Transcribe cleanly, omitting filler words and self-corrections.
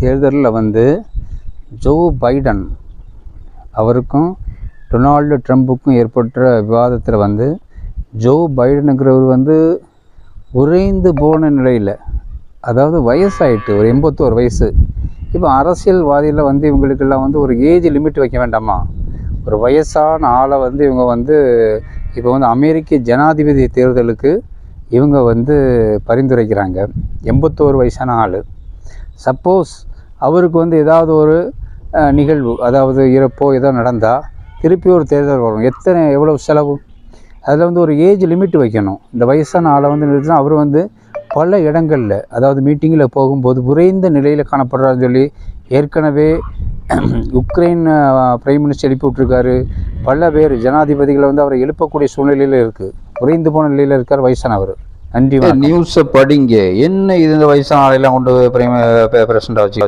தேர்தலில் வந்து Joe Biden அவருக்கும் டொனால்டு ட்ரம்புக்கும் ஏற்பட்ட விவாதத்தில் வந்து ஜோ பைடனுங்கிறவர் வந்து உறைந்து போன நிலையில், அதாவது வயசாயிட்டு ஒரு 81 வயசு. இப்போ அரசியல்வாதியில் வந்து இவங்களுக்கெல்லாம் வந்து ஒரு ஏஜ் லிமிட் வைக்க வேண்டாமா? ஒரு வயசான ஆளை வந்து இவங்க வந்து இப்போ வந்து அமெரிக்க ஜனாதிபதி தேர்தலுக்கு இவங்க வந்து பரிந்துரைக்கிறாங்க. 81 வயசான ஆள். சப்போஸ் அவருக்கு வந்து ஏதாவது ஒரு நிகழ்வு, அதாவது இறப்போ ஏதோ நடந்தால் திருப்பி ஒரு தேர்தல் வரும். எவ்வளோ செலவு? அதில் வந்து ஒரு ஏஜ் லிமிட் வைக்கணும். இந்த வயசான ஆளை வந்து நிறுத்தினா அவர் வந்து பல இடங்களில், அதாவது மீட்டிங்கில் போகும்போது குறைந்த நிலையில் காணப்படுறாருன்னு சொல்லி ஏற்கனவே உக்ரைன் பிரைம் மினிஸ்டர் எழுப்பி விட்ருக்காரு. பல பேர் ஜனாதிபதிகளை வந்து அவரை எழுப்பக்கூடிய சூழ்நிலையில் இருக்குது. குறைந்து போன நிலையில் இருக்கார் வயசானவர். நன்றி. நியூஸை படிங்க. என்ன இது இந்த வயசான ஆளையெல்லாம் கொண்டு பிரசிடண்டாக வச்சு